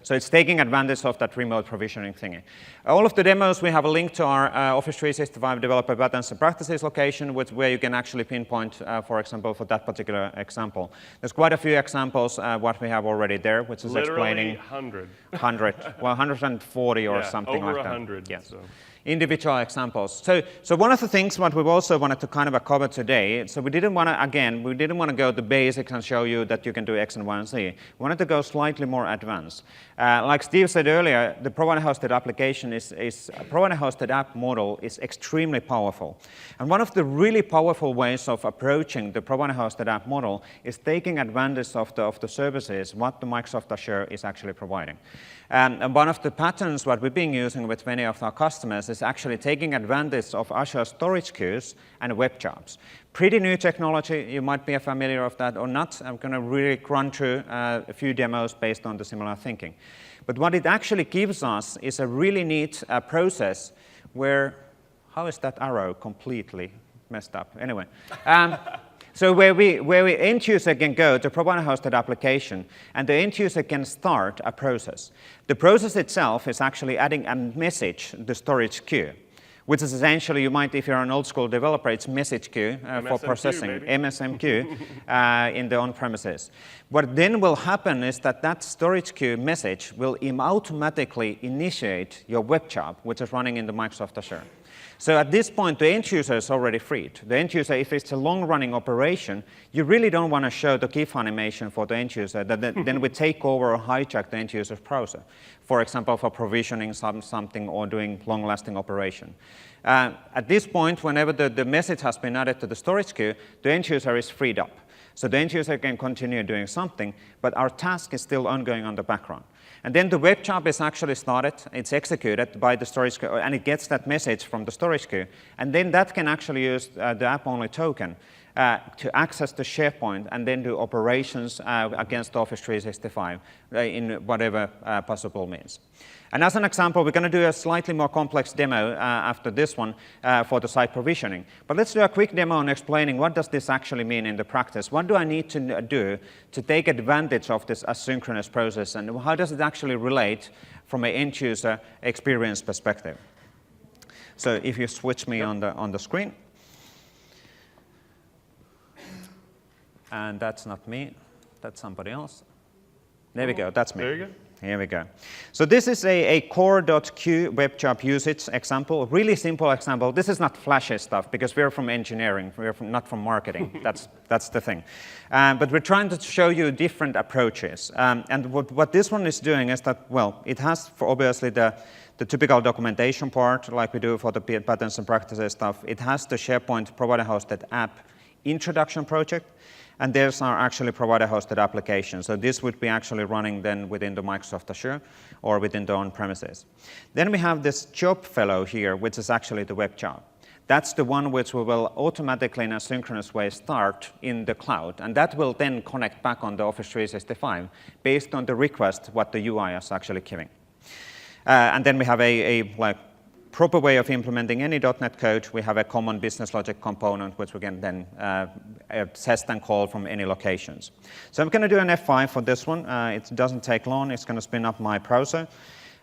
So it's taking advantage of that remote provisioning thingy. All of the demos, we have a link to our Office 365 developer patterns and practices location, where you can actually pinpoint, for example, for that particular example. There's quite a few examples what we have already there, which is literally explaining 100, well, 140 or something like that. Over 100. Yes. So. Individual examples. So one of the things what we've also wanted to kind of cover today, so we didn't want to go to basics and show you that you can do X and Y and Z. We wanted to go slightly more advanced. Like Steve said earlier, the provider-hosted application a provider-hosted app model is extremely powerful. And one of the really powerful ways of approaching the provider-hosted app model is taking advantage of the services what the Microsoft Azure is actually providing. And one of the patterns what we've been using with many of our customers is actually taking advantage of Azure storage queues and web jobs. Pretty new technology, you might be familiar with that or not. I'm going to really run through a few demos based on the similar thinking. But what it actually gives us is a really neat process where, how is that arrow completely messed up? Anyway. So where end user can go to provider-hosted application, and the end user can start a process. The process itself is actually adding a message to the storage queue, which is essentially, you might, if you're an old school developer, it's message queue for processing, baby. MSMQ in the on-premises. What then will happen is that storage queue message will automatically initiate your web job, which is running in the Microsoft Azure. So at this point, the end user is already freed. The end user, if it's a long-running operation, you really don't want to show the GIF animation for the end user that then we take over or hijack the end user's browser, for example, for provisioning something or doing long-lasting operation. At this point, whenever the message has been added to the storage queue, the end user is freed up. So the end user can continue doing something, but our task is still ongoing on the background. And then the web job is actually started, it's executed by the storage queue, and it gets that message from the storage queue. And then that can actually use the app-only token to access the SharePoint and then do operations against Office 365 in whatever possible means. And as an example, we're going to do a slightly more complex demo after this one for the site provisioning. But let's do a quick demo on explaining what does this actually mean in the practice. What do I need to do to take advantage of this asynchronous process, and how does it actually relate from an end-user experience perspective? So if you switch me on the screen. And that's not me, that's somebody else. There we go, that's me. There you go. Here we go. So this is a core.q web job usage example, a really simple example. This is not flashy stuff because we're from engineering, we're not from marketing. That's the thing. But we're trying to show you different approaches. And what this one is doing is that, well, it has for obviously the typical documentation part, like we do for the patterns and practices stuff. It has the SharePoint provider-hosted app introduction project. And there's our actually provider-hosted application. So this would be actually running then within the Microsoft Azure or within the on-premises. Then we have this job fellow here, which is actually the web job. That's the one which we will automatically in a synchronous way start in the cloud. And that will then connect back on the Office 365 based on the request what the UI is actually giving. And then we have a proper way of implementing any .NET code, we have a common business logic component, which we can then test and call from any locations. So I'm going to do an F5 for this one. It doesn't take long. It's going to spin up my browser.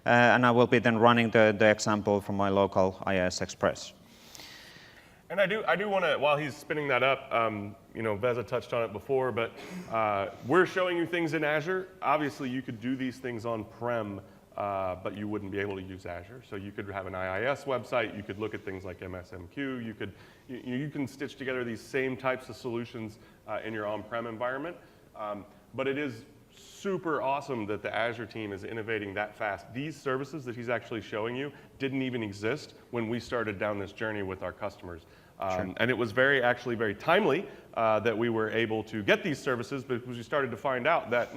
And I will be then running the example from my local IIS Express. And I do want to, while he's spinning that up, Veza touched on it before, but we're showing you things in Azure. Obviously, you could do these things on-prem, but you wouldn't be able to use Azure. So you could have an IIS website. You could look at things like MSMQ. You can stitch together these same types of solutions in your on-prem environment. But it is super awesome that the Azure team is innovating that fast. These services that he's actually showing you didn't even exist when we started down this journey with our customers. Sure. And it was actually very timely that we were able to get these services, because we started to find out that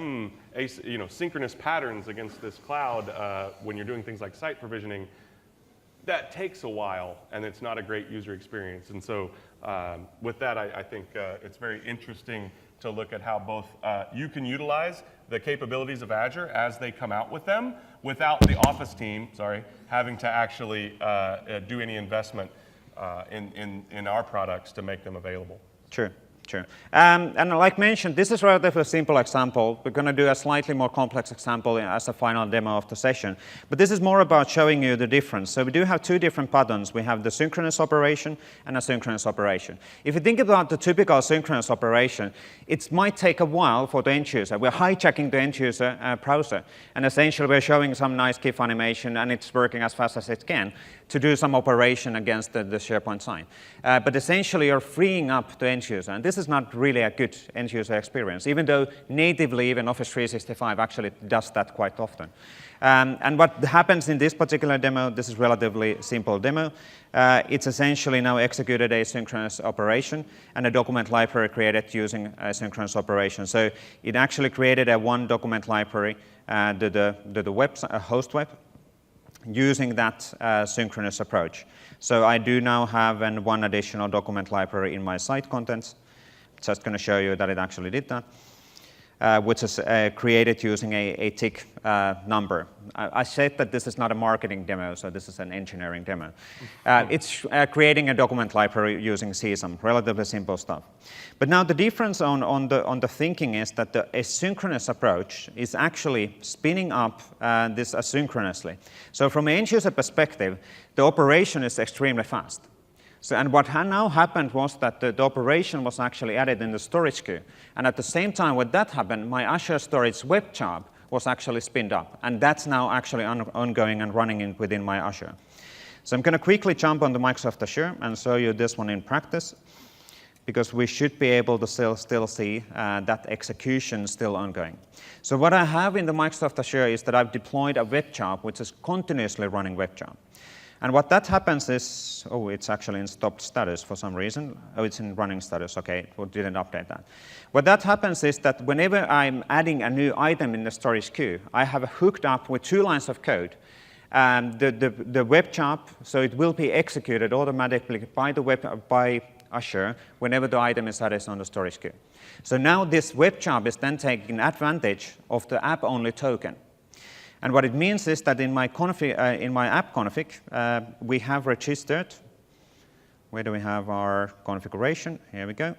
synchronous patterns against this cloud, when you're doing things like site provisioning, that takes a while, and it's not a great user experience. And so with that, I think it's very interesting to look at how both you can utilize the capabilities of Azure as they come out with them without the Office team, having to actually do any investment in our products to make them available. True. And like mentioned, this is a relatively simple example. We're going to do a slightly more complex example as a final demo of the session. But this is more about showing you the difference. So we do have two different patterns. We have the synchronous operation and asynchronous operation. If you think about the typical synchronous operation, it might take a while for the end user. We're hijacking the end user browser. And essentially, we're showing some nice GIF animation, and it's working as fast as it can to do some operation against the SharePoint sign. But essentially, you're freeing up the end user. And this is not really a good end user experience, even though natively, even Office 365 actually does that quite often. And what happens in this particular demo, this is relatively simple demo. It's essentially now executed a synchronous operation and a document library created using a synchronous operation. So it actually created a one document library, the host web, using that synchronous approach. So I do now have one additional document library in my site contents. Just going to show you that it actually did that, which is created using a tick number. I said that this is not a marketing demo, so this is an engineering demo. It's creating a document library using CSAM, relatively simple stuff. But now the difference on the thinking is that the asynchronous approach is actually spinning up this asynchronously. So from an end user perspective, the operation is extremely fast. So, and what now happened was that the operation was actually added in the storage queue. And at the same time when that happened, my Azure Storage web job was actually spinned up. And that's now actually ongoing and running within my Azure. So I'm going to quickly jump on the Microsoft Azure and show you this one in practice, because we should be able to still see that execution still ongoing. So what I have in the Microsoft Azure is that I've deployed a web job, which is continuously running web job. And what that happens is, it's actually in stopped status for some reason. It's in running status. OK, it didn't update that. What that happens is that whenever I'm adding a new item in the storage queue, I have hooked up with 2 lines of code. The web job, so it will be executed automatically by Azure whenever the item is added on the storage queue. So now this web job is then taking advantage of the app-only token. And what it means is that in my app config, we have registered. Where do we have our configuration? Here we go.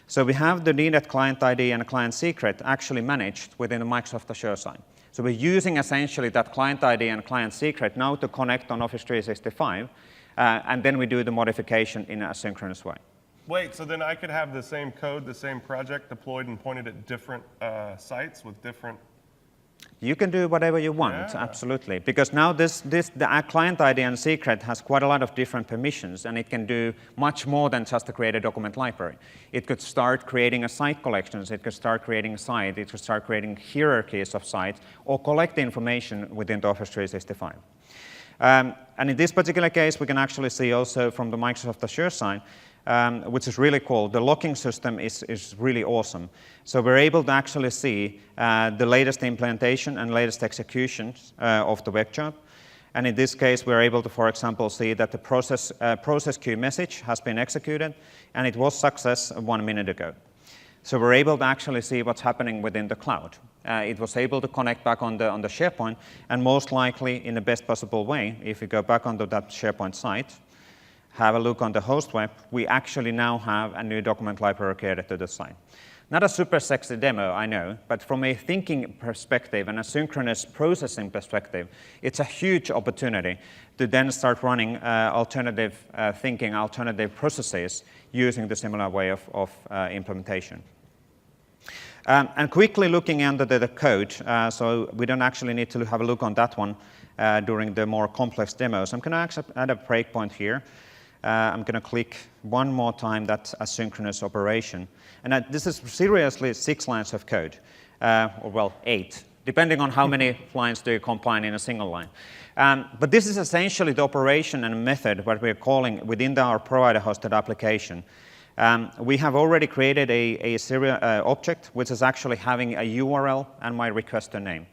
So we have the needed client ID and client secret actually managed within the Microsoft Azure side. So we're using essentially that client ID and client secret now to connect on Office 365, and then we do the modification in a synchronous way. Wait, so then I could have the same code, the same project deployed and pointed at different sites with different. You can do whatever you want, absolutely. Because now the client ID and secret has quite a lot of different permissions, and it can do much more than just to create a document library. It could start creating a site collections, it could start creating a site, it could start creating hierarchies of sites, or collect information within the Office 365. And in this particular case, we can actually see also from the Microsoft Azure side, which is really cool. The logging system is really awesome. So we're able to actually see the latest implementation and latest executions of the web job. And in this case, we're able to, for example, see that the process queue message has been executed, and it was success 1 minute ago. So we're able to actually see what's happening within the cloud. It was able to connect back on the SharePoint, and most likely in the best possible way, if you go back onto that SharePoint site, have a look on the host web, we actually now have a new document library created to the site. Not a super sexy demo, I know, but from a thinking perspective and a synchronous processing perspective, it's a huge opportunity to then start running alternative thinking, alternative processes using the similar way of implementation. And quickly looking under the code, so we don't actually need to have a look on that one during the more complex demos. I'm going to actually add a breakpoint here. I'm going to click one more time that asynchronous operation. And this is seriously 6 lines of code, or well, 8, depending on how many lines do you combine in a single line. But this is essentially the operation and method what we're calling within our provider-hosted application. We have already created a serial object, which is actually having a URL and my requester name.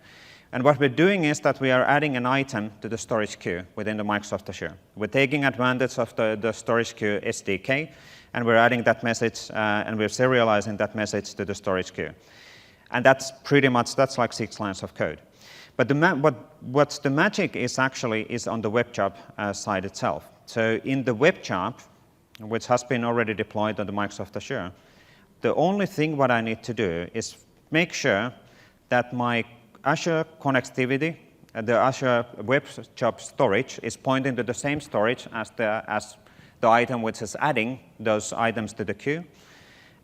And what we're doing is that we are adding an item to the storage queue within the Microsoft Azure. We're taking advantage of the storage queue SDK, and we're adding that message, and we're serializing that message to the storage queue. And that's pretty much, that's like 6 lines of code. But what's the magic is actually is on the web job side itself. So in the web job, which has been already deployed on the Microsoft Azure, the only thing what I need to do is make sure that my Azure connectivity, the Azure web job storage is pointing to the same storage as the item which is adding those items to the queue,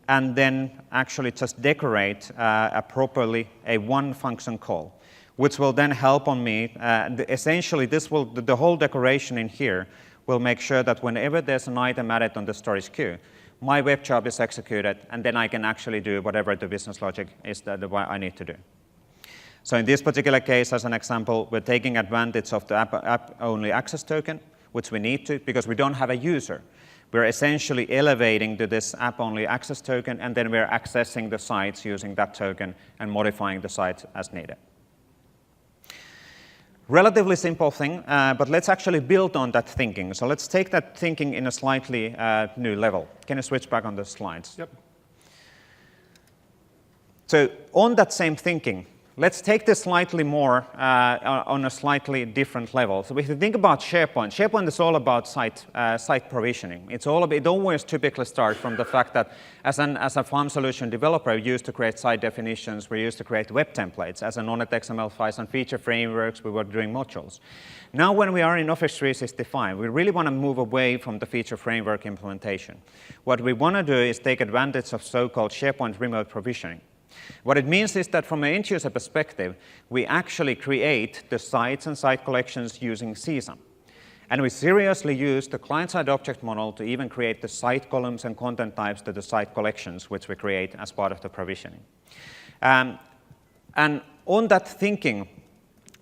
and then actually just decorate properly a one function call, which will then help on me. Essentially, the whole decoration in here will make sure that whenever there's an item added on the storage queue, my web job is executed, and then I can actually do whatever the business logic is that I need to do. So in this particular case, as an example, we're taking advantage of the app-only access token, which we need to because we don't have a user. We're essentially elevating to this app-only access token, and then we're accessing the sites using that token and modifying the sites as needed. Relatively simple thing, but let's actually build on that thinking. So let's take that thinking in a slightly new level. Can you switch back on the slides? Yep. So on that same thinking, let's take this slightly more on a slightly different level. So if you think about SharePoint, SharePoint is all about site provisioning. It always typically starts from the fact that as a farm solution developer, we used to create site definitions, we used to create web templates. As a non-XML files and feature frameworks, we were doing modules. Now when we are in Office 365, we really want to move away from the feature framework implementation. What we want to do is take advantage of so-called SharePoint remote provisioning. What it means is that from an end-user perspective, we actually create the sites and site collections using CSAM. And we seriously use the client-side object model to even create the site columns and content types to the site collections, which we create as part of the provisioning. And on that thinking,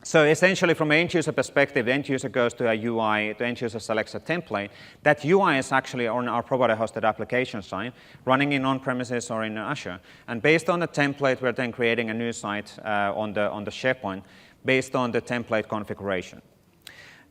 so essentially from an end-user perspective, the end-user goes to a UI, the end-user selects a template. That UI is actually on our provider-hosted application side, running in on-premises or in Azure. And based on the template, we're then creating a new site on the SharePoint based on the template configuration.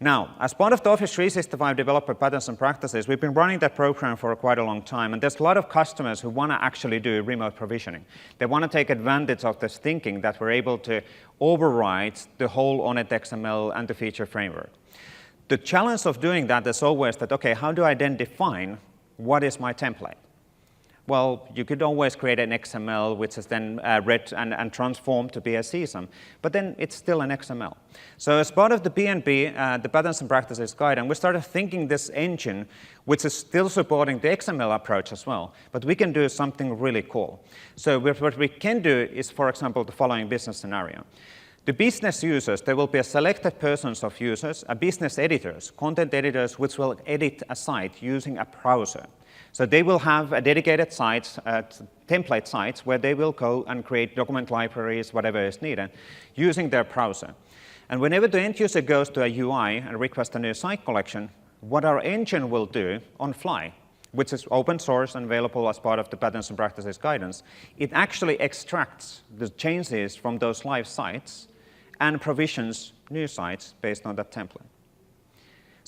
Now, as part of the Office 365 developer patterns and practices, we've been running that program for quite a long time, and there's a lot of customers who want to actually do remote provisioning. They want to take advantage of this thinking that we're able to override the whole on-it XML and the feature framework. The challenge of doing that is always that, okay, how do I then define what is my template? Well, you could always create an XML, which is then read and transformed to be a CSAM, but then it's still an XML. So as part of the PNP, the Patterns and Practices Guide, and we started thinking this engine, which is still supporting the XML approach as well, but we can do something really cool. So what we can do is, for example, the following business scenario. The business users, there will be a selected persons of users, a business editors, content editors, which will edit a site using a browser. So they will have a dedicated sites, template sites, where they will go and create document libraries, whatever is needed, using their browser. And whenever the end user goes to a UI and requests a new site collection, what our engine will do on fly, which is open source and available as part of the Patterns and Practices guidance, it actually extracts the changes from those live sites and provisions new sites based on that template.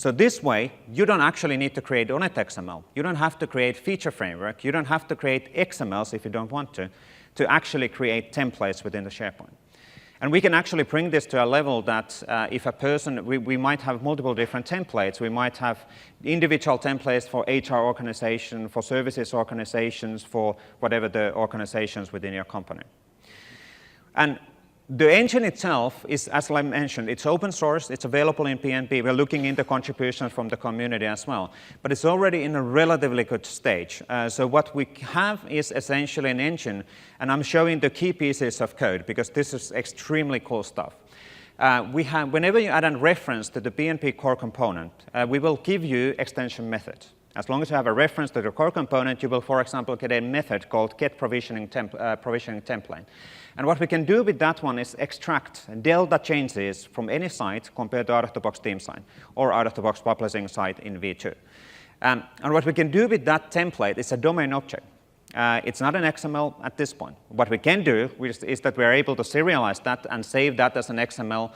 So this way, you don't actually need to create .NET XML. You don't have to create feature framework. You don't have to create XMLs if you don't want to actually create templates within the SharePoint. And we can actually bring this to a level that if a person, we might have multiple different templates. We might have individual templates for HR organization, for services organizations, for whatever the organizations within your company. And the engine itself is, as I mentioned, it's open source. It's available in PnP. We're looking into contributions from the community as well. But it's already in a relatively good stage. So what we have is essentially an engine. And I'm showing the key pieces of code, because this is extremely cool stuff. Whenever you add a reference to the PnP core component, we will give you extension method. As long as you have a reference to the core component, you will, for example, get a method called getProvisioning_template. And what we can do with that one is extract delta changes from any site compared to out-of-the-box theme site or out-of-the-box publishing site in V2. And what we can do with that template is a domain object. It's not an XML at this point. What we can do is that we're able to serialize that and save that as an XML,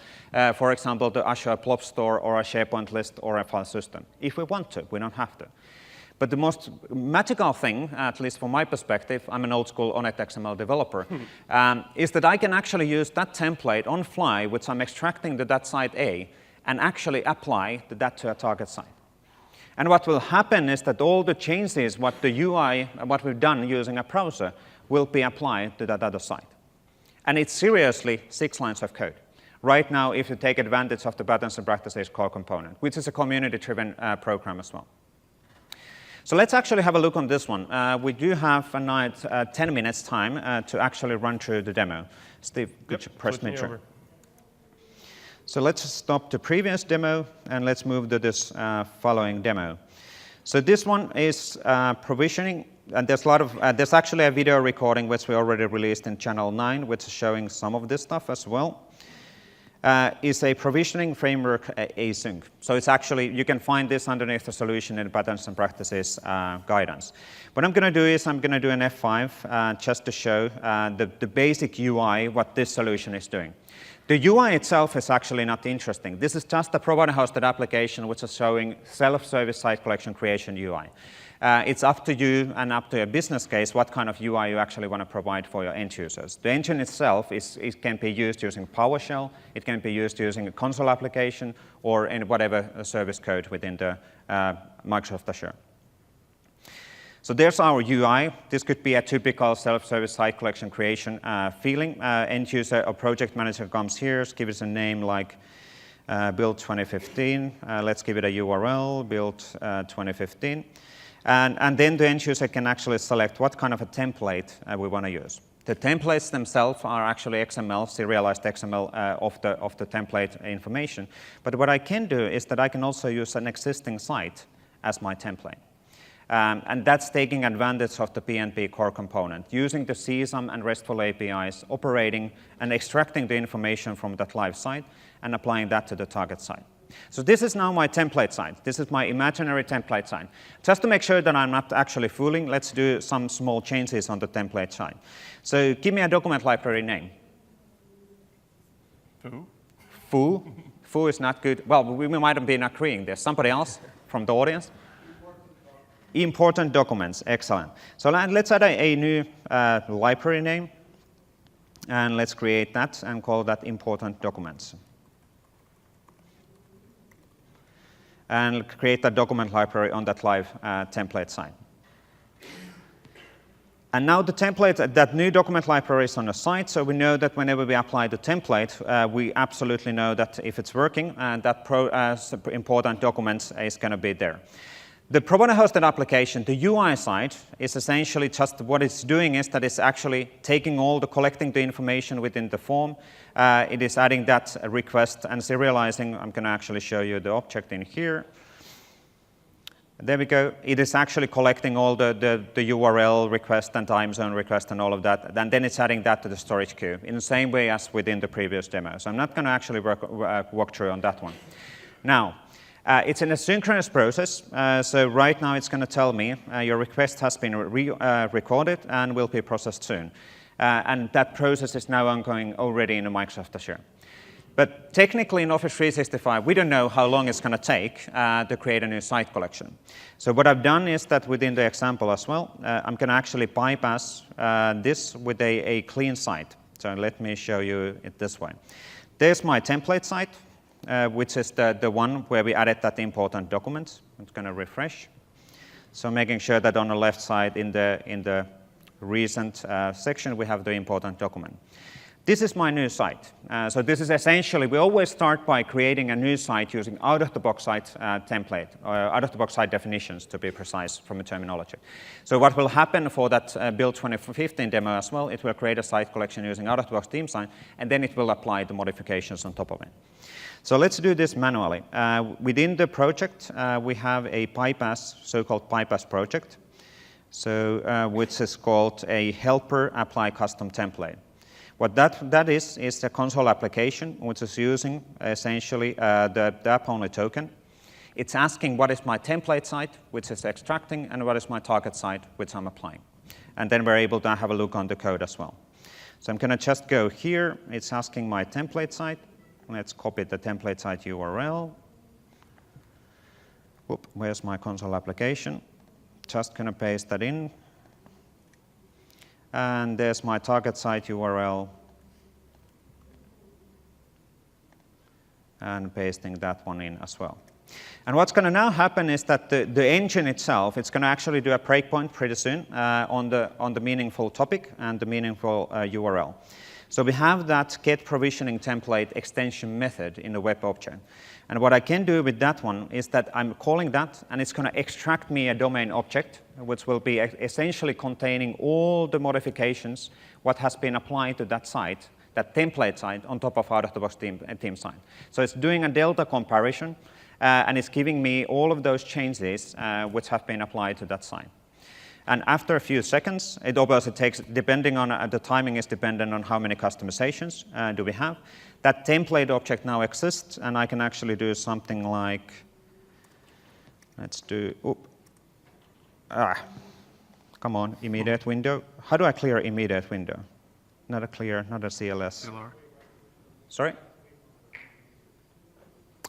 for example, the Azure Blob Store or a SharePoint list or a file system. If we want to, we don't have to. But the most magical thing, at least from my perspective, I'm an old school .NET XML developer, is that I can actually use that template on fly, which I'm extracting to that site A, and actually apply that to a target site. And what will happen is that all the changes, what the UI, what we've done using a browser, will be applied to that other site. And it's seriously 6 lines of code. Right now, if you take advantage of the Patterns and Practices core component, which is a community-driven program as well. So let's actually have a look on this one. We do have a nice 10 minutes time to actually run through the demo. Steve, could you press me through? So let's stop the previous demo, and let's move to this following demo. So this one is provisioning, and there's actually a video recording which we already released in channel 9, which is showing some of this stuff as well. Is a provisioning framework async. So it's actually, you can find this underneath the solution in Patterns and Practices guidance. What I'm going to do is I'm going to do an F5 just to show the basic UI, what this solution is doing. The UI itself is actually not interesting. This is just a provider-hosted application which is showing self-service site collection creation UI. It's up to you and up to your business case what kind of UI you actually want to provide for your end users. The engine itself it can be used using PowerShell, it can be used using a console application, or in whatever service code within the Microsoft Azure. So there's our UI. This could be a typical self-service site collection creation feeling. End user or project manager comes here, gives it a name like build 2015. Let's give it a URL, build 2015. And then the end user can actually select what kind of a template we want to use. The templates themselves are actually XML, serialized XML of the template information. But what I can do is that I can also use an existing site as my template. And that's taking advantage of the PnP core component, using the CSAM and RESTful APIs, operating and extracting the information from that live site and applying that to the target site. So this is now my template site. This is my imaginary template site. Just to make sure that I'm not actually fooling, let's do some small changes on the template site. So give me a document library name. Foo. Foo? Foo is not good. Well, we might have been agreeing. There's somebody else from the audience? Important documents. Excellent. So let's add a new library name. And let's create that and call that important documents. And create that document library on that live template site. And now the template, that new document library is on the site, so we know that whenever we apply the template, we absolutely know that if it's working, that important documents is going to be there. The provider-hosted application, the UI side, is essentially just what it's doing is that it's actually taking collecting the information within the form. It is adding that request and serializing. I'm going to actually show you the object in here. There we go. It is actually collecting all the URL request and time zone request and all of that. And then it's adding that to the storage queue in the same way as within the previous demo. So I'm not going to actually walk through on that one. Now, it's an asynchronous process. So right now it's going to tell me your request has been recorded and will be processed soon. And that process is now ongoing already in Microsoft Azure. But technically in Office 365, we don't know how long it's going to take to create a new site collection. So what I've done is that within the example as well, I'm going to actually bypass this with a clean site. So let me show you it this way. There's my template site, which is the one where we added that important document. It's going to refresh. So making sure that on the left side in the recent section, we have the important document. This is my new site. So this is essentially, we always start by creating a new site using out-of-the-box site template, or out-of-the-box site definitions, to be precise from a terminology. So what will happen for that Build 2015 demo as well, it will create a site collection using out-of-the-box theme site, and then it will apply the modifications on top of it. So let's do this manually. Within the project, we have a bypass, so-called bypass project, so which is called a helper apply custom template. What that is a console application which is using essentially the app-only token. It's asking what is my template site, which is extracting, and what is my target site, which I'm applying. And then we're able to have a look on the code as well. So I'm going to just go here. It's asking my template site. Let's copy the template site URL. Whoop, where's my console application? Just going to paste that in. And there's my target site URL. And pasting that one in as well. And what's going to now happen is that the engine itself, it's going to actually do a breakpoint pretty soon on the meaningful topic and the meaningful URL. So we have that get provisioning template extension method in the web object. And what I can do with that one is that I'm calling that, and it's going to extract me a domain object, which will be essentially containing all the modifications, what has been applied to that site, that template site, on top of out-of-the-box theme site. So it's doing a delta comparison, and it's giving me all of those changes which have been applied to that site. And after a few seconds, it obviously takes, depending on the timing is dependent on how many customizations do we have. That template object now exists, and I can actually do something like, let's do, come on, immediate window. How do I clear immediate window? Not a clear, not a CLS. LR. Sorry?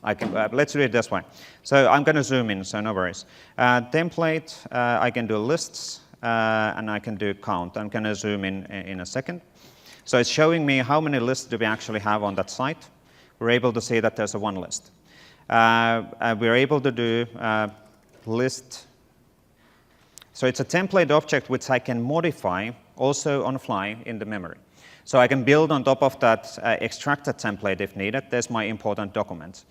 I can, let's do it this way. So I'm going to zoom in, so no worries. Template, I can do lists, and I can do count. I'm going to zoom in a second. So it's showing me how many lists do we actually have on that site. We're able to see that there's a one list. We're able to do list. So it's a template object which I can modify also on the fly in the memory. So I can build on top of that extracted template if needed. There's my important document,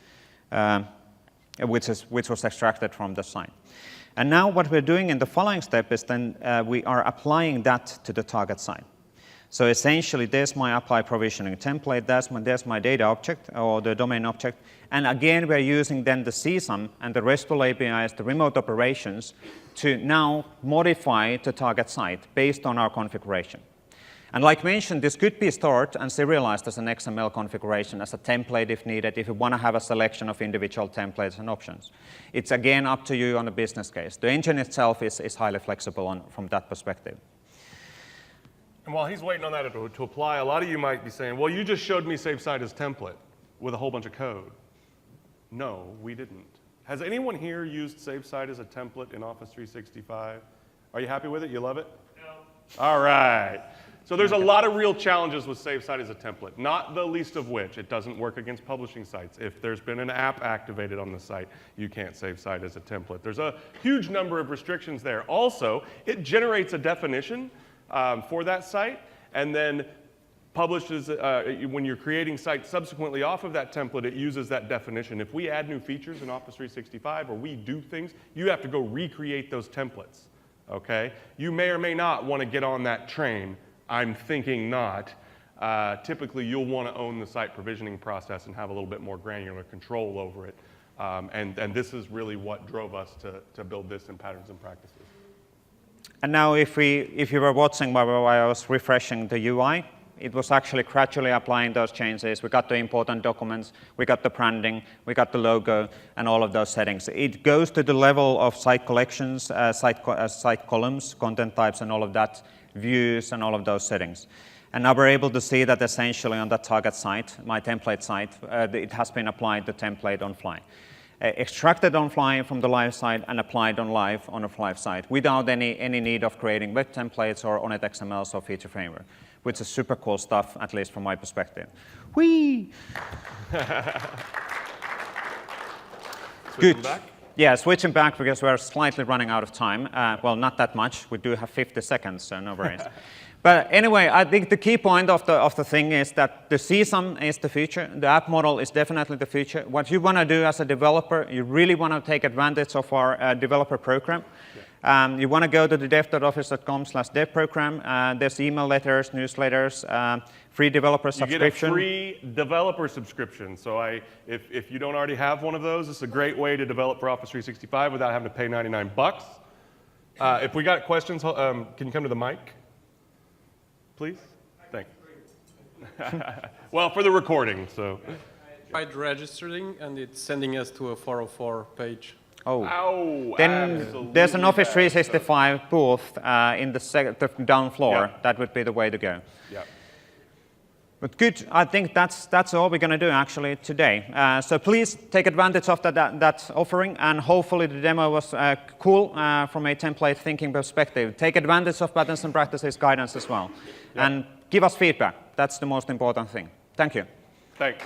which was extracted from the site. And now what we're doing in the following step is then we are applying that to the target site. So essentially, there's my apply provisioning template. There's my data object or the domain object. And again, we're using then the CSAM and the RESTful APIs, the remote operations, to now modify the target site based on our configuration. And like mentioned, this could be stored and serialized as an XML configuration, as a template if needed, if you want to have a selection of individual templates and options. It's again up to you on the business case. The engine itself is highly flexible from that perspective. And while he's waiting on that to apply, a lot of you might be saying, well, you just showed me save site as template with a whole bunch of code. No, we didn't. Has anyone here used save site as a template in Office 365? Are you happy with it? You love it? No. All right. So there's a lot of real challenges with save site as a template, not the least of which it doesn't work against publishing sites. If there's been an app activated on the site, you can't save site as a template. There's a huge number of restrictions there. Also, it generates a definition for that site, and then publishes, when you're creating sites subsequently off of that template, it uses that definition. If we add new features in Office 365 or we do things, you have to go recreate those templates, okay? You may or may not want to get on that train. I'm thinking not. Typically, you'll want to own the site provisioning process and have a little bit more granular control over it. And this is really what drove us to build this in Patterns and Practices. And now if you were watching while I was refreshing the UI, it was actually gradually applying those changes. We got the important documents, we got the branding, we got the logo, and all of those settings. It goes to the level of site collections, site columns, content types, and all of that, views, and all of those settings. And now we're able to see that essentially on that target site, my template site, it has been applied the template on fly. Extracted on fly from the live site and applied on a live site without any need of creating web templates or on it XMLs or feature framework, which is super cool stuff, at least from my perspective. Whee! Switching back? Yeah, switching back because we're slightly running out of time. Well, not that much. We do have 50 seconds, so no worries. But anyway, I think the key point of the thing is that the CSUM is the future. The app model is definitely the future. What you want to do as a developer, you really want to take advantage of our developer program. Yeah. You want to go to the dev.office.com/dev program. There's email letters, newsletters, free developer subscription. You get a free developer subscription. So if you don't already have one of those, it's a great way to develop for Office 365 without having to pay $99. If we got questions, can you come to the mic? Please? Thanks. Well, for the recording, so. Tried registering, and it's sending us to a 404 page. Oh. Ow, then there's an Office 365 booth in the down floor. Yeah. That would be the way to go. Yeah. But good, I think that's all we're going to do actually today. So please take advantage of that offering, and hopefully the demo was cool from a template thinking perspective. Take advantage of Patterns and Practices guidance as well. Yeah. And give us feedback. That's the most important thing. Thank you. Thanks.